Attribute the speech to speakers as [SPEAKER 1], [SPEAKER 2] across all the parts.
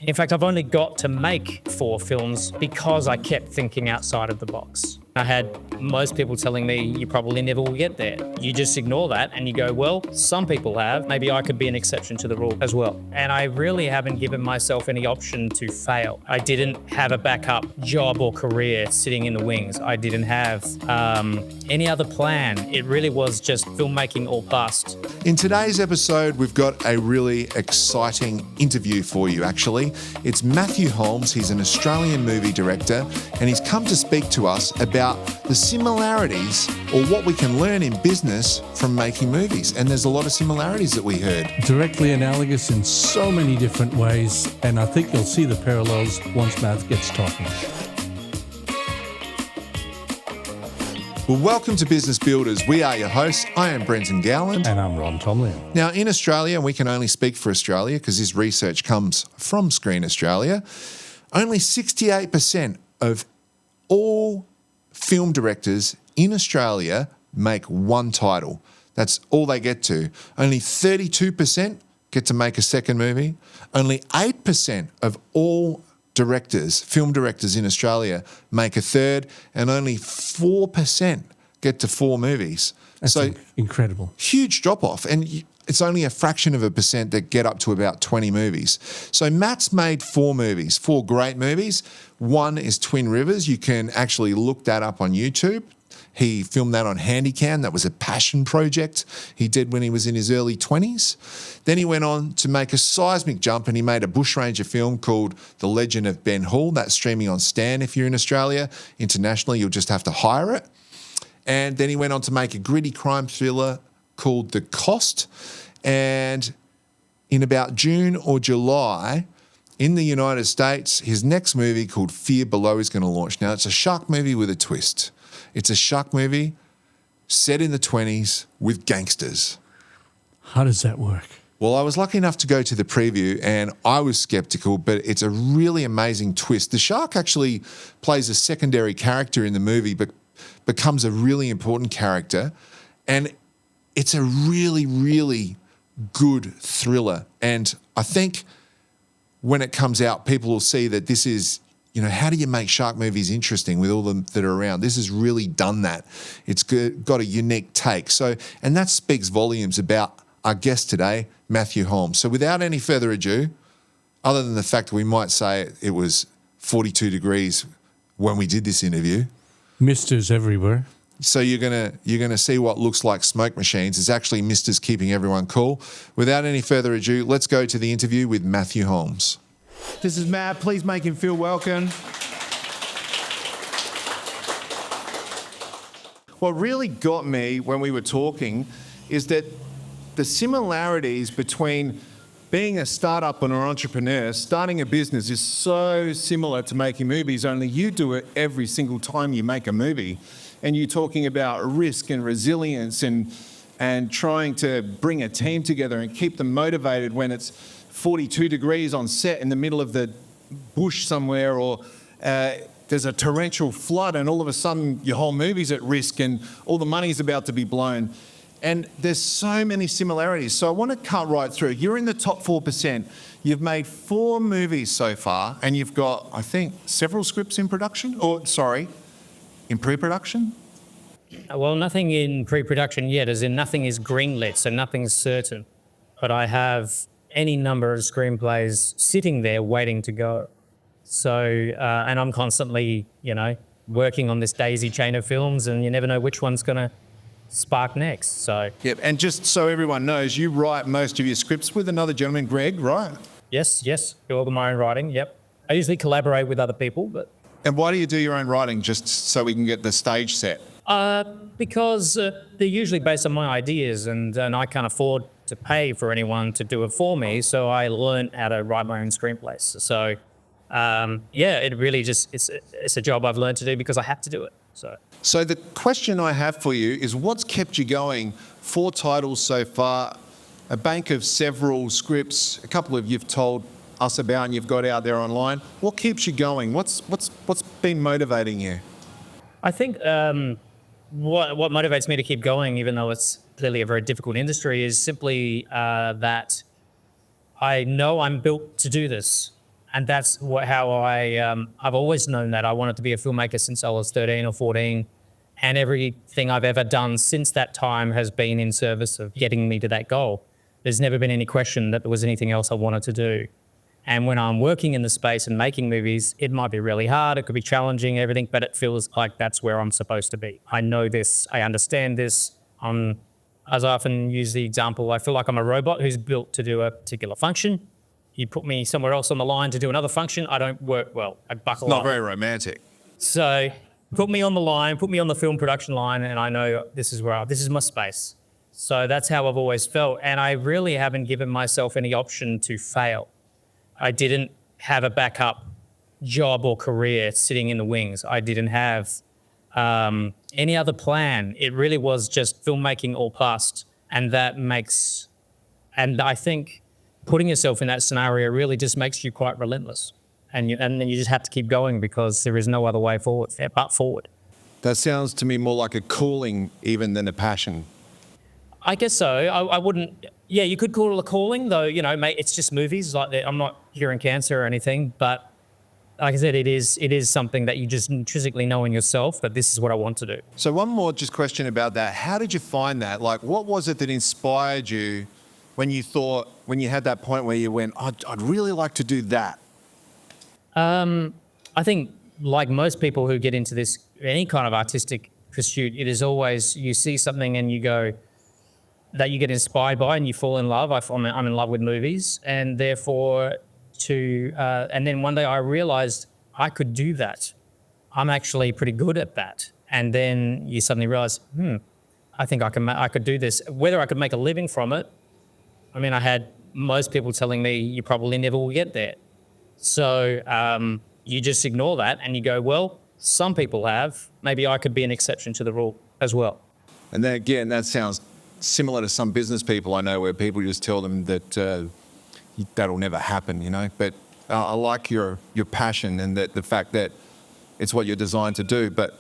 [SPEAKER 1] In fact, I've only got to make 4 films because I kept thinking outside of the box. I had most people telling me, you probably never will get there. You just ignore that and you go, well, some people have. Maybe I could be an exception to the rule as well. And I really haven't given myself any option to fail. I didn't have a backup job or career sitting in the wings. I didn't have any other plan. It really was just filmmaking or bust.
[SPEAKER 2] In today's episode, we've got a really exciting interview for you, actually. It's Matthew Holmes. He's an Australian movie director, and he's come to speak to us about the similarities or what we can learn in business from making movies. And there's a lot of similarities that we heard.
[SPEAKER 3] Directly analogous in so many different ways, and I think you'll see the parallels once Matt gets talking.
[SPEAKER 2] Well, welcome to Business Builders. We are your hosts. I am Brenton Gowland.
[SPEAKER 3] And I'm Ron Tomlin.
[SPEAKER 2] Now, in Australia, and we can only speak for Australia because this research comes from Screen Australia, only 68% of all film directors in Australia make one title. That's all they get to. Only 32% get to make a second movie. Only 8% of all directors, film directors in Australia, make a third, and only 4% get to 4 movies.
[SPEAKER 3] That's incredible.
[SPEAKER 2] Huge drop-off, and it's only a fraction of a percent that get up to about 20 movies. So Matt's made 4 movies, 4 great movies. One is Twin Rivers. You can actually look that up on YouTube. He filmed that on Handycam. That was a passion project he did when he was in his early 20s. Then he went on to make a seismic jump, and he made a bushranger film called The Legend of Ben Hall. That's streaming on Stan if you're in Australia. Internationally, you'll just have to hire it. And then he went on to make a gritty crime thriller called The Cost. And in about June or July, in the United States, his next movie called Fear Below is going to launch. Now, it's a shark movie with a twist. It's a shark movie set in the 20s with gangsters.
[SPEAKER 3] How does that work?
[SPEAKER 2] Well, I was lucky enough to go to the preview, and I was skeptical, but it's a really amazing twist. The shark actually plays a secondary character in the movie, but becomes a really important character. And it's a really, really good thriller. And I think when it comes out, people will see that this is, how do you make shark movies interesting with all of them that are around? This has really done that. It's got a unique take. And that speaks volumes about our guest today, Matthew Holmes. So without any further ado, other than the fact that we might say it was 42 degrees when we did this interview.
[SPEAKER 3] Misters everywhere.
[SPEAKER 2] So you're gonna see what looks like smoke machines. It's actually misters keeping everyone cool. Without any further ado, let's go to the interview with Matthew Holmes.
[SPEAKER 4] This is Matt. Please make him feel welcome. What really got me when we were talking is that the similarities between being a startup and an entrepreneur, starting a business is so similar to making movies, only you do it every single time you make a movie. And you're talking about risk and resilience and trying to bring a team together and keep them motivated when it's 42 degrees on set in the middle of the bush somewhere, or there's a torrential flood and all of a sudden your whole movie's at risk and all the money's about to be blown. And there's so many similarities. So I want to cut right through. You're in the top 4%. You've made 4 movies so far, and you've got, I think, several scripts in production? In pre-production?
[SPEAKER 1] Well, nothing in pre-production yet, as in nothing is greenlit, so nothing's certain. But I have any number of screenplays sitting there waiting to go. So, and I'm constantly, working on this daisy chain of films, and you never know which one's going to spark next. So.
[SPEAKER 4] Yep, and just so everyone knows, you write most of your scripts with another gentleman, Greg, right?
[SPEAKER 1] Yes, do all my own writing, yep. I usually collaborate with other people, but...
[SPEAKER 4] And why do you do your own writing, just so we can get the stage set?
[SPEAKER 1] Because they're usually based on my ideas, and I can't afford to pay for anyone to do it for me, so I learned how to write my own screenplays. So, it really just, it's a job I've learned to do because I have to do it. So
[SPEAKER 4] the question I have for you is, what's kept you going? 4 titles so far, a bank of several scripts, a couple of you've told us about and you've got out there online. What keeps you going? What's been motivating you?
[SPEAKER 1] I think what motivates me to keep going, even though it's clearly a very difficult industry, is simply that I know I'm built to do this. And that's how I've always known that I wanted to be a filmmaker since I was 13 or 14. And everything I've ever done since that time has been in service of getting me to that goal. There's never been any question that there was anything else I wanted to do. And when I'm working in the space and making movies, it might be really hard, it could be challenging, everything, but it feels like that's where I'm supposed to be. I know this, I understand this. As I often use the example, I feel like I'm a robot who's built to do a particular function. You put me somewhere else on the line to do another function, I don't work well. I buckle up.
[SPEAKER 4] Not very romantic.
[SPEAKER 1] So put me on the line, put me on the film production line, and I know this is my space. So that's how I've always felt. And I really haven't given myself any option to fail. I didn't have a backup job or career sitting in the wings. I didn't have any other plan. It really was just filmmaking or bust. And I think putting yourself in that scenario really just makes you quite relentless. And then you just have to keep going because there is no other way forward but forward.
[SPEAKER 4] That sounds to me more like a calling even than a passion.
[SPEAKER 1] I guess so. I wouldn't. Yeah, you could call it a calling, though. You know, mate, it's just movies. Like I'm not curing cancer or anything, but like I said, it is something that you just intrinsically know in yourself that this is what I want to do.
[SPEAKER 4] So one more just question about that. How did you find that? Like, what was it that inspired you when you had that point where you went, I'd really like to do that?
[SPEAKER 1] I think, like most people who get into this, any kind of artistic pursuit, it is always you see something and you go, that you get inspired by and you fall in love. I'm in love with movies, and therefore and then one day I realized I could do that. I'm actually pretty good at that. And then you suddenly realize, I think I could do this. Whether I could make a living from it, I mean, I had most people telling me you probably never will get there. So you just ignore that and you go, well, some people have. Maybe I could be an exception to the rule as well.
[SPEAKER 4] And then again, that sounds similar to some business people I know where people just tell them that that'll never happen, you know. But I like your passion and that the fact that it's what you're designed to do. But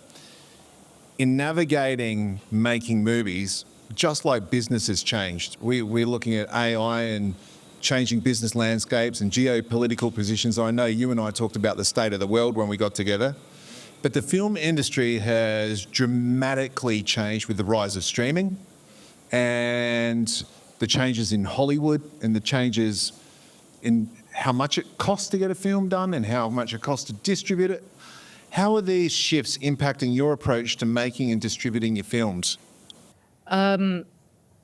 [SPEAKER 4] in navigating making movies, just like business has changed, we're looking at AI and changing business landscapes and geopolitical positions. I know you and I talked about the state of the world when we got together. But the film industry has dramatically changed with the rise of streaming and the changes in Hollywood and the changes in how much it costs to get a film done and how much it costs to distribute it. How are these shifts impacting your approach to making and distributing your films?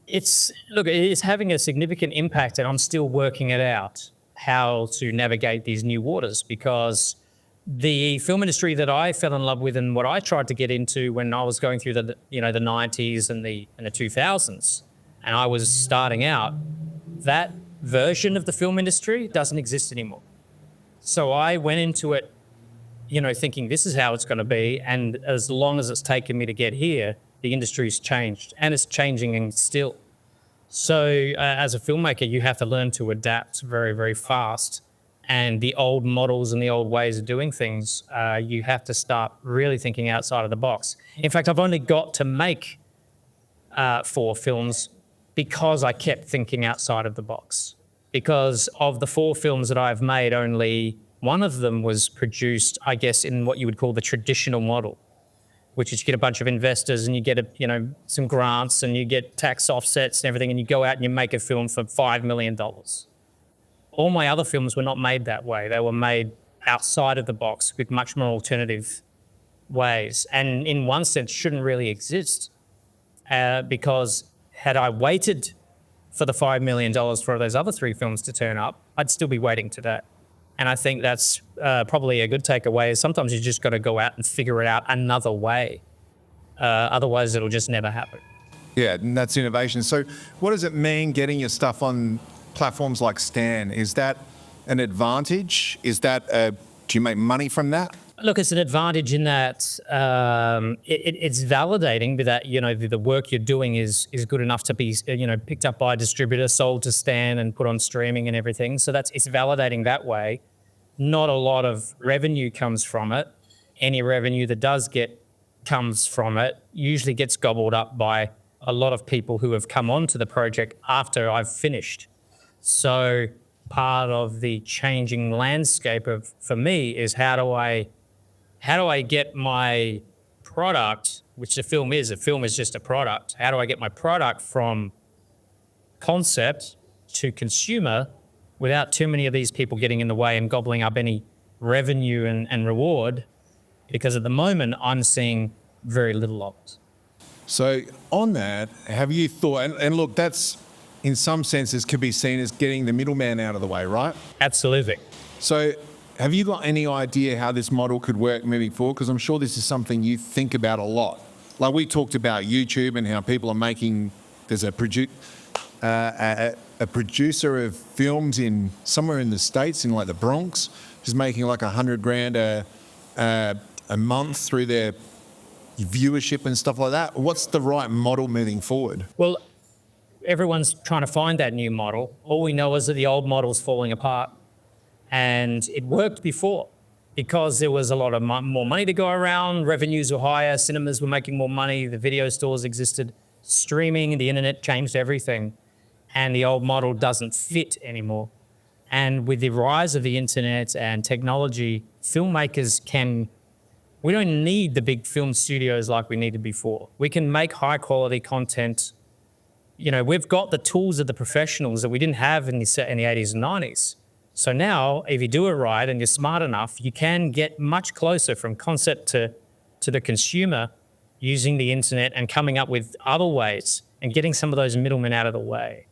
[SPEAKER 1] It's having a significant impact, and I'm still working it out how to navigate these new waters, because the film industry that I fell in love with and what I tried to get into when I was going through the 90s and the 2000s, and I was starting out, that version of the film industry doesn't exist anymore. So I went into it, thinking this is how it's going to be, and as long as it's taken me to get here, the industry's changed, and it's changing still. So as a filmmaker, you have to learn to adapt very, very fast. And the old models and the old ways of doing things, you have to start really thinking outside of the box. In fact, I've only got to make 4 films because I kept thinking outside of the box. Because of the 4 films that I've made, only one of them was produced, I guess, in what you would call the traditional model, which is you get a bunch of investors and you get some grants and you get tax offsets and everything, and you go out and you make a film for $5 million. All my other films were not made that way. They were made outside of the box with much more alternative ways, and in one sense shouldn't really exist, because had I waited for the $5 million for those other 3 films to turn up, I'd still be waiting today. And I think that's probably a good takeaway, is sometimes you just got to go out and figure it out another way. Otherwise, it'll just never happen.
[SPEAKER 4] Yeah, and that's innovation. So what does it mean getting your stuff on platforms like Stan? Is that an advantage? Do you make money from that?
[SPEAKER 1] Look, it's an advantage in that it's validating that the work you're doing is good enough to be picked up by a distributor, sold to Stan, and put on streaming and everything. So it's validating that way. Not a lot of revenue comes from it. Any revenue that does comes from it usually gets gobbled up by a lot of people who have come onto the project after I've finished. So part of the changing landscape for me is how do I get my product, which a film is just a product. How do I get my product from concept to consumer without too many of these people getting in the way and gobbling up any revenue and reward? Because at the moment, I'm seeing very little of it.
[SPEAKER 4] So on that, have you thought, and look, that's in some senses could be seen as getting the middleman out of the way, right?
[SPEAKER 1] Absolutely.
[SPEAKER 4] So have you got any idea how this model could work moving forward? Because I'm sure this is something you think about a lot. Like we talked about YouTube and how people are making, there's a producer of films in somewhere in the States, in like the Bronx, who's making like $100,000 a month through their viewership and stuff like that. What's the right model moving forward?
[SPEAKER 1] Well, everyone's trying to find that new model. All we know is that the old model's falling apart. And it worked before because there was a lot of more money to go around, revenues were higher, cinemas were making more money, the video stores existed, streaming, the internet changed everything. And the old model doesn't fit anymore. And with the rise of the internet and technology, filmmakers we don't need the big film studios like we needed before. We can make high quality content. You know, we've got the tools of the professionals that we didn't have in the 80s and 90s. So now, if you do it right and you're smart enough, you can get much closer from concept to the consumer using the internet and coming up with other ways and getting some of those middlemen out of the way.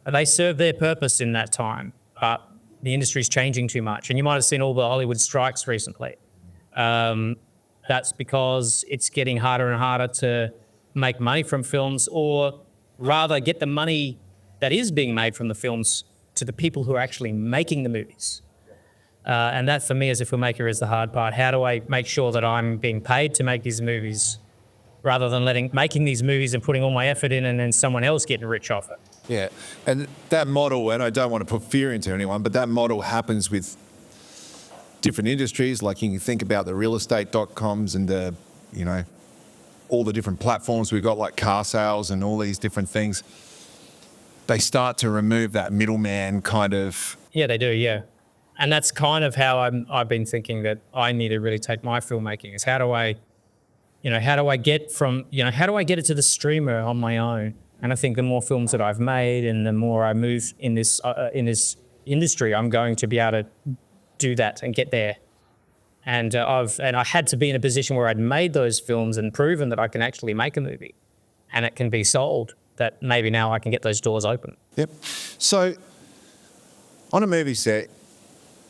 [SPEAKER 1] They serve their purpose in that time, but the industry's changing too much. And you might have seen all the Hollywood strikes recently. That's because it's getting harder and harder to make money from films, or rather get the money that is being made from the films to the people who are actually making the movies. And that for me as a filmmaker is the hard part. How do I make sure that I'm being paid to make these movies rather than making these movies and putting all my effort in and then someone else getting rich off it?
[SPEAKER 4] Yeah, and that model, and I don't want to put fear into anyone, but that model happens with different industries. Like you can think about the real estate.coms and all the different platforms we've got, like car sales and all these different things. They start to remove that middleman kind of.
[SPEAKER 1] Yeah, they do, yeah. And that's kind of how I've been thinking that I need to really take my filmmaking is how do I get it to the streamer on my own? And I think the more films that I've made and the more I move in this industry, I'm going to be able to do that and get there. And I had to be in a position where I'd made those films and proven that I can actually make a movie and it can be sold, that maybe now I can get those doors open.
[SPEAKER 4] Yep. So on a movie set,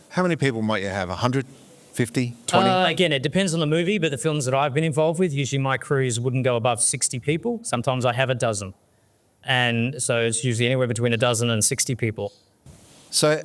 [SPEAKER 4] how many people might you have? 100, 50, 20?
[SPEAKER 1] Again, it depends on the movie, but the films that I've been involved with, usually my crews wouldn't go above 60 people. Sometimes I have a dozen. And so it's usually anywhere between a dozen and 60 people.
[SPEAKER 4] So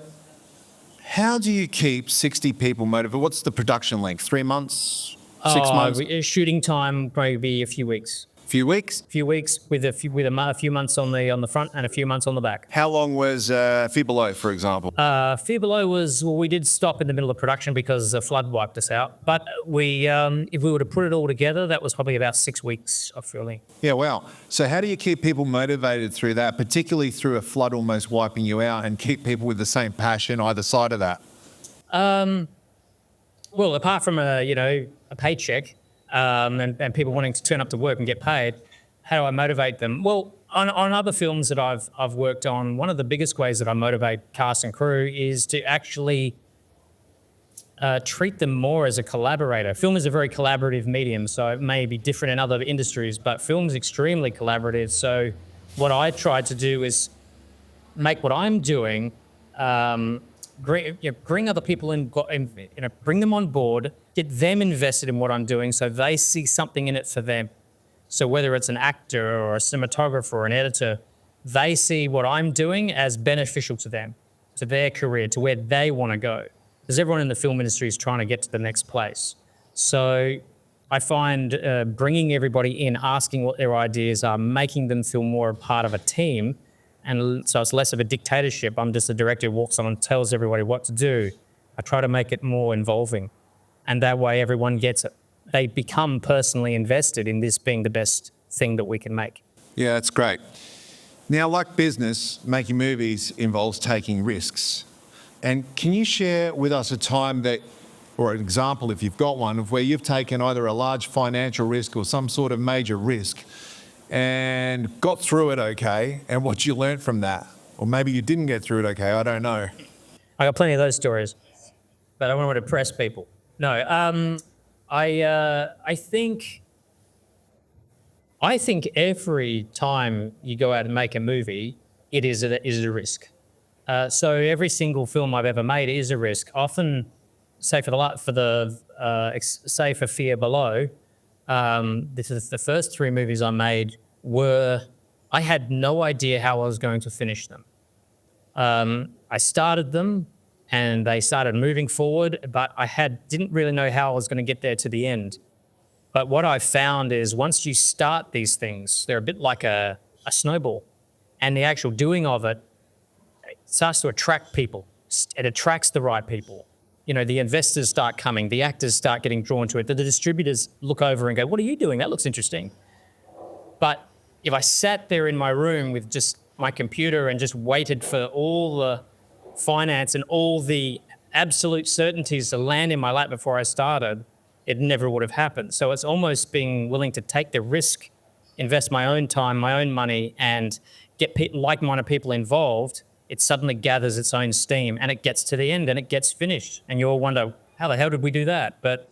[SPEAKER 4] how do you keep 60 people motivated? What's the production length? 3 months? 6 months?
[SPEAKER 1] Shooting time probably a few weeks.
[SPEAKER 4] Few weeks?
[SPEAKER 1] A few weeks with a few months on the front and a few months on the back.
[SPEAKER 4] How long was Fear Below, for example?
[SPEAKER 1] Fear Below we did stop in the middle of production because the flood wiped us out. But if we were to put it all together, that was probably about 6 weeks of filming.
[SPEAKER 4] Yeah, wow. So how do you keep people motivated through that, particularly through a flood almost wiping you out, and keep people with the same passion either side of that?
[SPEAKER 1] Well, apart from a paycheck, and people wanting to turn up to work and get paid, how do I motivate them? Well, on other films that I've worked on, one of the biggest ways that I motivate cast and crew is to actually treat them more as a collaborator. Film is a very collaborative medium, so it may be different in other industries, but film's extremely collaborative. So what I try to do is make what I'm doing, bring other people in, bring them on board, get them invested in what I'm doing so they see something in it for them. So whether it's an actor or a cinematographer or an editor, they see what I'm doing as beneficial to them, to their career, to where they want to go. Because everyone in the film industry is trying to get to the next place. So I find bringing everybody in, asking what their ideas are, making them feel more a part of a team, and so it's less of a dictatorship. I'm just a director who walks on and tells everybody what to do. I try to make it more involving. And that way everyone gets it. They become personally invested in this being the best thing that we can make.
[SPEAKER 4] Yeah, that's great. Now, like business, making movies involves taking risks. And can you share with us a time that, or an example if you've got one, of where you've taken either a large financial risk or some sort of major risk and got through it okay, and what you learnt from that? Or maybe you didn't get through it okay, I don't know.
[SPEAKER 1] I got plenty of those stories, but I don't want to depress people. No, I think every time you go out and make a movie, it is a risk. So every single film I've ever made is a risk. Often, say say for Fear Below, this is the first 3 movies I made I had no idea how I was going to finish them. I started them and they started moving forward, but didn't really know how I was going to get there to the end. But what I found is once you start these things, they're a bit like a snowball, and the actual doing of it starts to attract people. It attracts the right people. You know, the investors start coming, the actors start getting drawn to it, the distributors look over and go, "What are you doing? That looks interesting." But if I sat there in my room with just my computer and just waited for all the finance and all the absolute certainties to land in my lap before I started, it never would have happened. So it's almost being willing to take the risk, invest my own time, my own money, and get like-minded people involved. It suddenly gathers its own steam and it gets to the end and it gets finished. And you all wonder, how the hell did we do that? But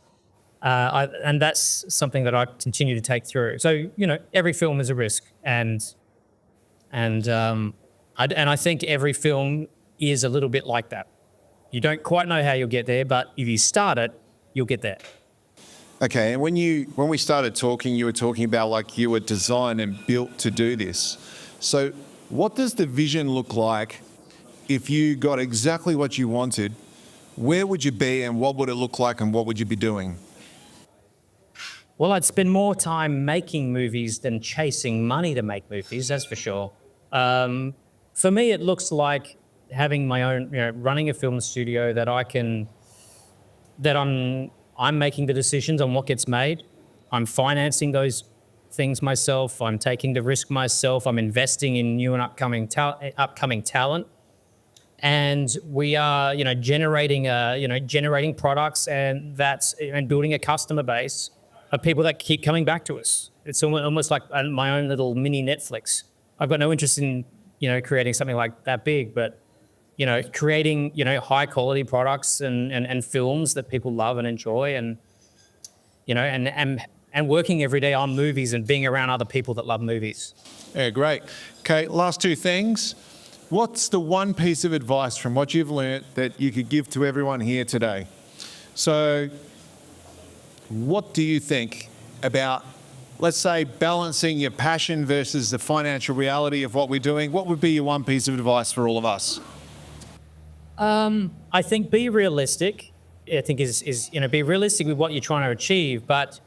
[SPEAKER 1] and that's something that I continue to take through. So, you know, every film is a risk, and I think every film is a little bit like that. You don't quite know how you'll get there, but if you start it, you'll get there.
[SPEAKER 4] Okay, and when we started talking, you were talking about like you were designed and built to do this. So what does the vision look like if you got exactly what you wanted? Where would you be and what would it look like and what would you be doing?
[SPEAKER 1] Well, I'd spend more time making movies than chasing money to make movies, that's for sure. For me, it looks like having my own, running a film studio that I'm making the decisions on what gets made. I'm financing those things myself. I'm taking the risk myself. I'm investing in new and upcoming talent. And we are, generating products and building a customer base of people that keep coming back to us. It's almost like my own little mini Netflix. I've got no interest in, creating something like that big, but, creating, high quality products and films that people love and enjoy, and, and working every day on movies and being around other people that love movies.
[SPEAKER 4] Yeah, great. Okay, last 2 things. What's the one piece of advice from what you've learnt that you could give to everyone here today? So what do you think about, let's say, balancing your passion versus the financial reality of what we're doing? What would be your one piece of advice for all of us?
[SPEAKER 1] I think be realistic. I think is be realistic with what you're trying to achieve. But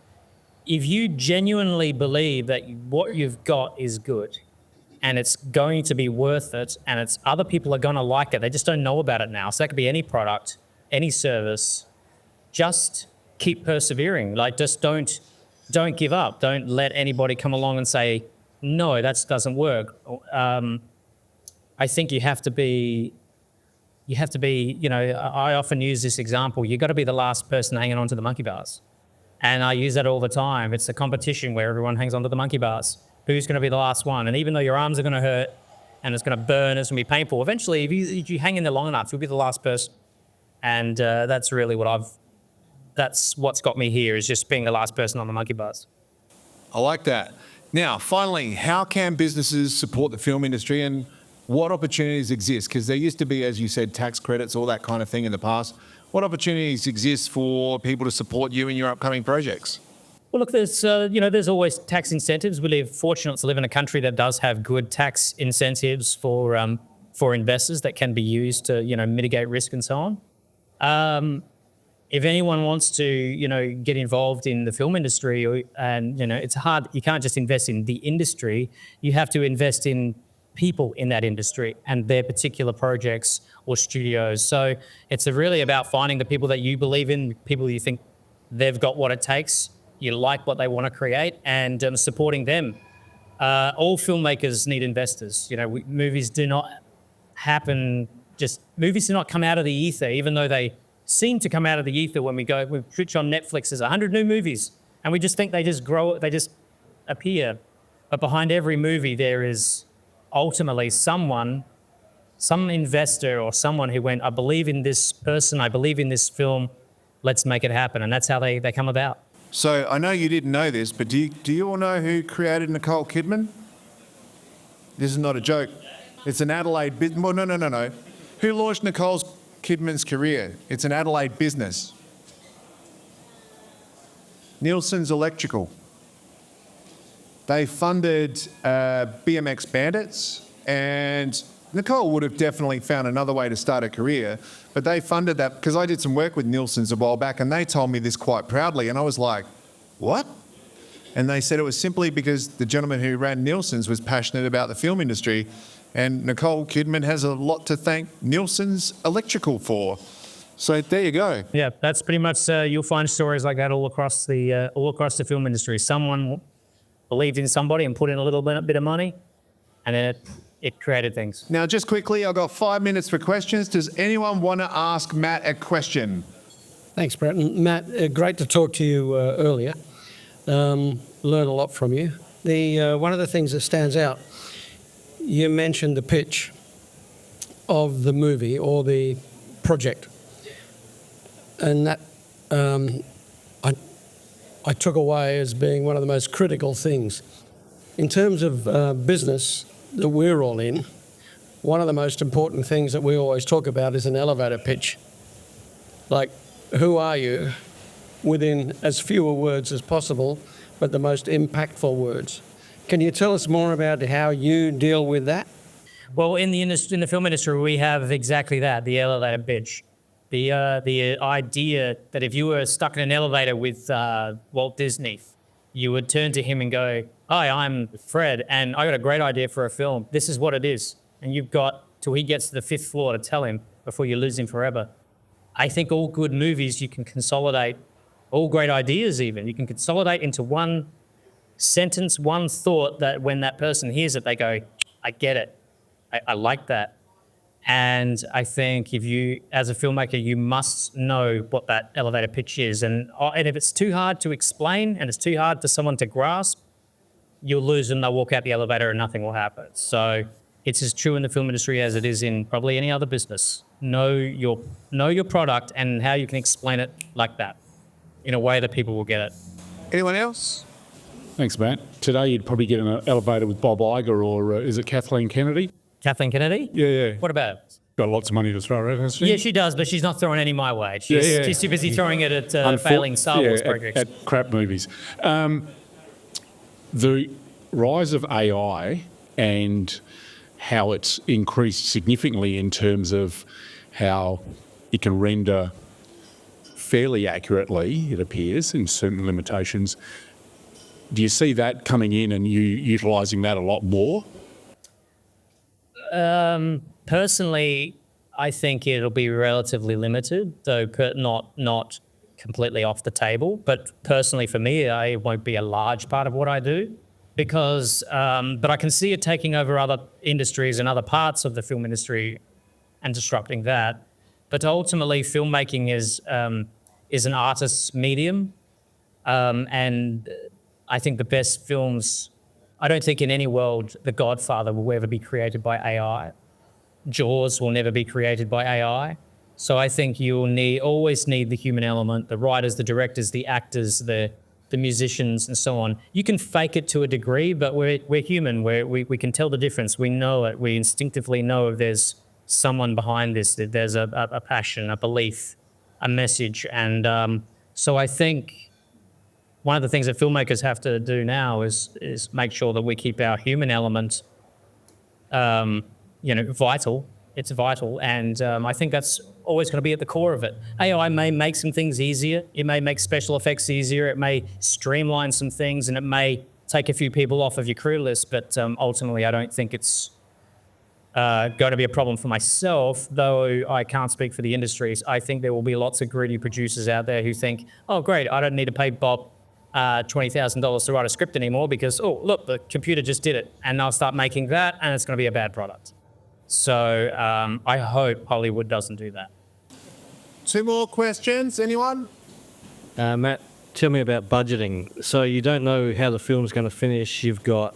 [SPEAKER 1] if you genuinely believe that what you've got is good and it's going to be worth it and it's other people are going to like it, they just don't know about it now. So that could be any product, any service. Just keep persevering. Like, just don't give up. Don't let anybody come along and say, no, that doesn't work. I think you have to be, I often use this example. You've got to be the last person hanging onto the monkey bars. And I use that all the time. It's a competition where everyone hangs onto the monkey bars. Who's going to be the last one? And even though your arms are going to hurt and it's going to burn, it's going to be painful, eventually, if you hang in there long enough, you'll be the last person. And that's really that's what's got me here, is just being the last person on the monkey bars.
[SPEAKER 4] I like that. Now, finally, how can businesses support the film industry and what opportunities exist? Because there used to be, as you said, tax credits, all that kind of thing in the past. What opportunities exist for people to support you in your upcoming projects?
[SPEAKER 1] Well, look, there's always tax incentives. We're fortunate to live in a country that does have good tax incentives for investors that can be used to, mitigate risk and so on. If anyone wants to, get involved in the film industry, and, it's hard, you can't just invest in the industry, you have to invest in people in that industry and their particular projects or studios. So it's really about finding the people that you believe in, people you think they've got what it takes, you like what they want to create, and supporting them. All filmmakers need investors. Movies do not happen Just movies do not come out of the ether, even though they seem to come out of the ether when we switch on Netflix. There's 100 new movies, and we just think they just grow, they just appear. But behind every movie, there is ultimately some investor or someone who went, I believe in this person, I believe in this film, let's make it happen. And that's how they come about.
[SPEAKER 4] So I know you didn't know this, but do you all know who created Nicole Kidman? This is not a joke. It's an Adelaide business. Well, no. Who launched Nicole Kidman's career? It's an Adelaide business. Nielsen's Electrical. They funded BMX Bandits, and Nicole would have definitely found another way to start a career, but they funded that because I did some work with Nielsen's a while back, and they told me this quite proudly, and I was like, what? And they said it was simply because the gentleman who ran Nielsen's was passionate about the film industry, and Nicole Kidman has a lot to thank Nielsen's Electrical for. So there you go.
[SPEAKER 1] Yeah, that's pretty much, you'll find stories like that all across the film industry. Someone believed in somebody and put in a little bit of money, and then it created things.
[SPEAKER 4] Now, just quickly, I've got 5 minutes for questions. Does anyone want to ask Matt a question?
[SPEAKER 5] Thanks, Brett. And Matt, great to talk to you earlier. Learn a lot from you. One of the things that stands out, you mentioned the pitch of the movie or the project, and that I took away as being one of the most critical things. In terms of business that we're all in, one of the most important things that we always talk about is an elevator pitch. Like, who are you within as fewer words as possible, but the most impactful words. Can you tell us more about how you deal with that?
[SPEAKER 1] Well, in the film industry, we have exactly that, the elevator pitch. The idea that if you were stuck in an elevator with Walt Disney, you would turn to him and go, hi, I'm Fred, and I got a great idea for a film. This is what it is. And you've got till he gets to the 5th floor to tell him before you lose him forever. I think all good movies, you can consolidate, all great ideas even, you can consolidate into one sentence, one thought that when that person hears it, they go, I get it. I like that. And I think if you, as a filmmaker, you must know what that elevator pitch is. And if it's too hard to explain and it's too hard for someone to grasp, you'll lose them, they'll walk out the elevator and nothing will happen. So it's as true in the film industry as it is in probably any other business. Know your product and how you can explain it like that in a way that people will get it.
[SPEAKER 4] Anyone else?
[SPEAKER 6] Thanks, Matt. Today you'd probably get in an elevator with Bob Iger or is it Kathleen Kennedy?
[SPEAKER 1] Kathleen Kennedy?
[SPEAKER 6] Yeah.
[SPEAKER 1] What about?
[SPEAKER 6] Got lots of money to throw around, hasn't she?
[SPEAKER 1] Yeah, she does, but she's not throwing any my way. She's too busy throwing it at failing Star Wars projects.
[SPEAKER 6] At crap movies. The rise of AI and how it's increased significantly in terms of how it can render fairly accurately, it appears, in certain limitations. Do you see that coming in and you utilising that a lot more?
[SPEAKER 1] Personally, I think it'll be relatively limited, though not completely off the table. But personally, for me, it won't be a large part of what I do, because but I can see it taking over other industries and other parts of the film industry and disrupting that. But ultimately, filmmaking is an artist's medium, and I think the best films. I don't think in any world The Godfather will ever be created by AI. Jaws will never be created by AI. So I think you'll always need the human element, the writers, the directors, the actors, the musicians, and so on. You can fake it to a degree, but we're human. We can tell the difference. We know it. We instinctively know if there's someone behind this, that there's a passion, a belief, a message. And so I think one of the things that filmmakers have to do now is make sure that we keep our human element, vital. It's vital, and I think that's always going to be at the core of it. AI may make some things easier. It may make special effects easier. It may streamline some things, and it may take a few people off of your crew list. But ultimately, I don't think it's going to be a problem for myself, though I can't speak for the industries. I think there will be lots of greedy producers out there who think, oh, great, I don't need to pay Bob $20,000 to write a script anymore because, oh, look, the computer just did it. And they'll start making that, and it's going to be a bad product. So I hope Hollywood doesn't do that.
[SPEAKER 4] 2 more questions. Anyone?
[SPEAKER 7] Matt, tell me about budgeting. So you don't know how the film's going to finish. You've got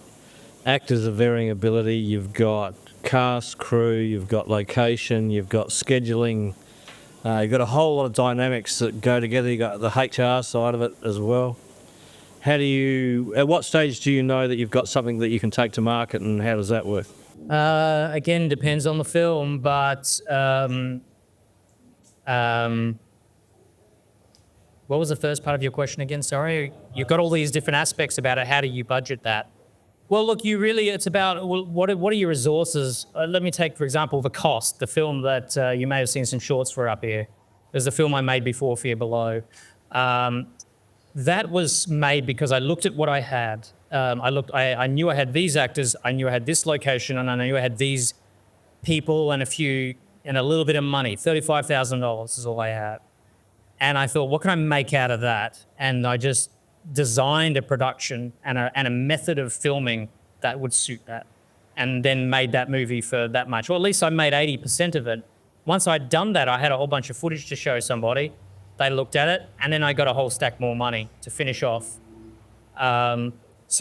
[SPEAKER 7] actors of varying ability. You've got cast, crew. You've got location. You've got scheduling. You've got a whole lot of dynamics that go together. You've got the HR side of it as well. At what stage do you know that you've got something that you can take to market, and how does that work?
[SPEAKER 1] Again, depends on the film, but what was the first part of your question again? Sorry. You've got all these different aspects about it. How do you budget that? Well, look, it's about what are your resources? Let me take, for example, The Cost, the film that you may have seen some shorts for up here. There's the film I made before Fear Below. That was made because I looked at what I had. I knew I had these actors, I knew I had this location, and I knew I had these people and a little bit of money. $35,000 is all I had. And I thought, what can I make out of that? And I just designed a production and a method of filming that would suit that, and then made that movie for that much. Or at least I made 80% of it. Once I'd done that, I had a whole bunch of footage to show somebody. They looked at it, and then I got a whole stack more money to finish off. So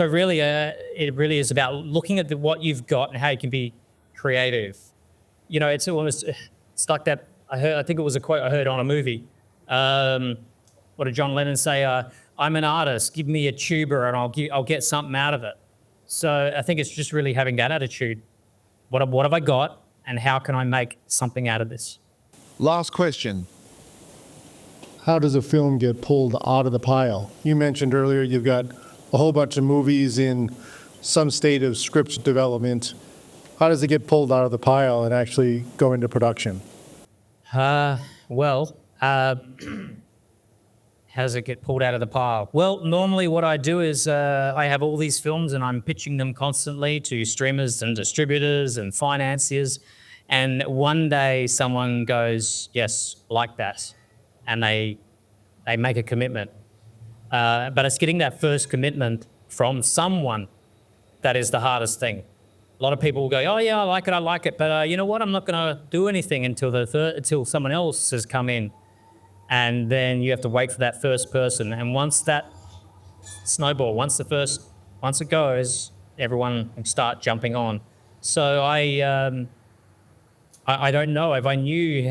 [SPEAKER 1] really, it really is about looking at what you've got and how you can be creative. You know, it's like that. I think it was a quote I heard on a movie. What did John Lennon say? I'm an artist. Give me a tuba, and I'll get something out of it. So I think it's just really having that attitude. What have I got, and how can I make something out of this?
[SPEAKER 4] Last question.
[SPEAKER 8] How does a film get pulled out of the pile? You mentioned earlier you've got a whole bunch of movies in some state of script development. How does it get pulled out of the pile and actually go into production?
[SPEAKER 1] How does it get pulled out of the pile? Well, normally what I do is I have all these films and I'm pitching them constantly to streamers and distributors and financiers. And one day someone goes, yes, like that. And they make a commitment. But it's getting that first commitment from someone that is the hardest thing. A lot of people will go, oh yeah, I like it. But you know what? I'm not going to do anything until someone else has come in. And then you have to wait for that first person. And once that snowball, once it goes, everyone can start jumping on. So I don't know. If I knew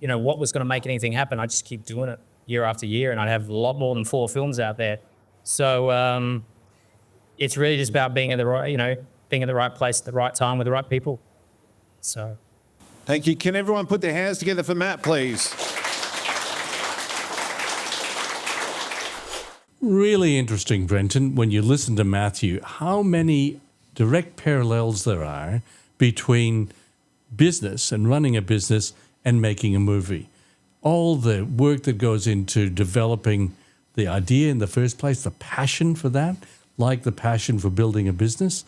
[SPEAKER 1] what was going to make anything happen, I'd just keep doing it year after year, and I'd have a lot more than 4 films out there. So it's really just about being in the right place at the right time with the right people. So,
[SPEAKER 4] Thank you. Can everyone put their hands together for Matt, please?
[SPEAKER 3] Really interesting, Brenton, when you listen to Matthew, how many direct parallels there are between business and running a business and making a movie. All the work that goes into developing the idea in the first place, the passion for that, like the passion for building a business,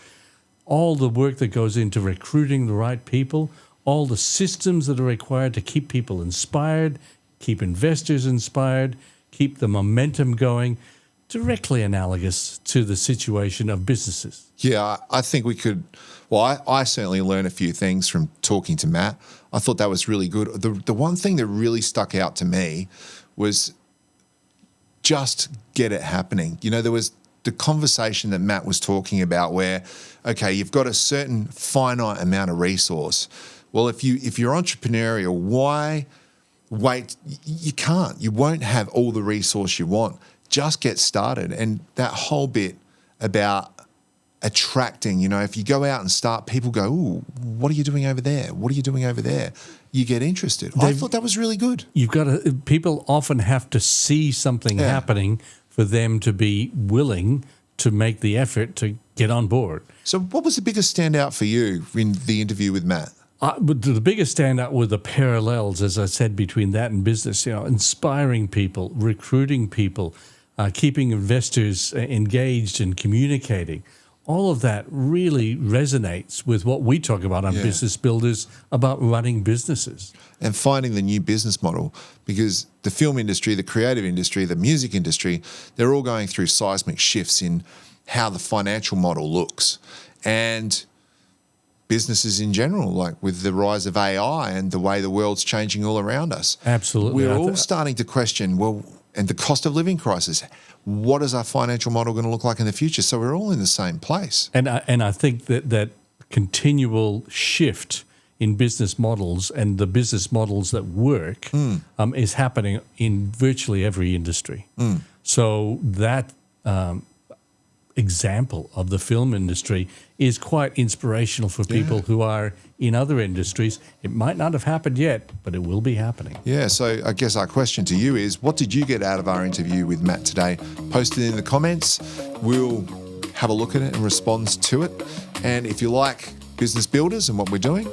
[SPEAKER 3] all the work that goes into recruiting the right people, all the systems that are required to keep people inspired, keep investors inspired, keep the momentum going, directly analogous to the situation of businesses.
[SPEAKER 2] Yeah, I think we could. Well, I certainly learned a few things from talking to Matt. I thought that was really good. The one thing that really stuck out to me was just get it happening. You know, there was the conversation that Matt was talking about where, okay, you've got a certain finite amount of resource. Well, if you're entrepreneurial, why wait? You can't. You won't have all the resource you want. Just get started. And that whole bit about attracting, if you go out and start, people go, ooh, what are you doing over there? What are you doing over there? You get interested. I thought that was really good.
[SPEAKER 3] People often have to see something happening for them to be willing to make the effort to get on board.
[SPEAKER 2] So what was the biggest standout for you in the interview with Matt?
[SPEAKER 3] The biggest standout were the parallels, as I said, between that and business, inspiring people, recruiting people, keeping investors engaged and communicating. All of that really resonates with what we talk about on Business Builders, about running businesses.
[SPEAKER 2] And finding the new business model, because the film industry, the creative industry, the music industry, they're all going through seismic shifts in how the financial model looks. And businesses in general, like with the rise of AI and the way the world's changing all around us.
[SPEAKER 3] Absolutely.
[SPEAKER 2] We're all starting to question, well, and the cost of living crisis, what is our financial model going to look like in the future? So we're all in the same place.
[SPEAKER 3] And I think that continual shift in business models and the business models that work is happening in virtually every industry. So that example of the film industry is quite inspirational for people who are in other industries. It might not have happened yet, but it will be happening.
[SPEAKER 2] Yeah, so I guess our question to you is, what did you get out of our interview with Matt today? Post it in the comments. We'll have a look at it and respond to it. And if you like Business Builders and what we're doing,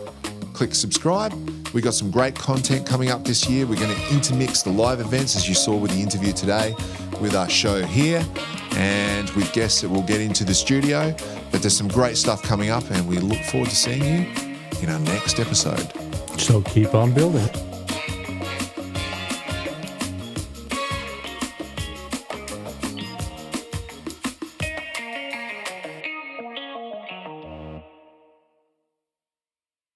[SPEAKER 2] click subscribe. We got some great content coming up this year. We're going to intermix the live events, as you saw with the interview today, with our show here, and with guests that we'll get into the studio. But there's some great stuff coming up, and we look forward to seeing you in our next episode.
[SPEAKER 3] So keep on building.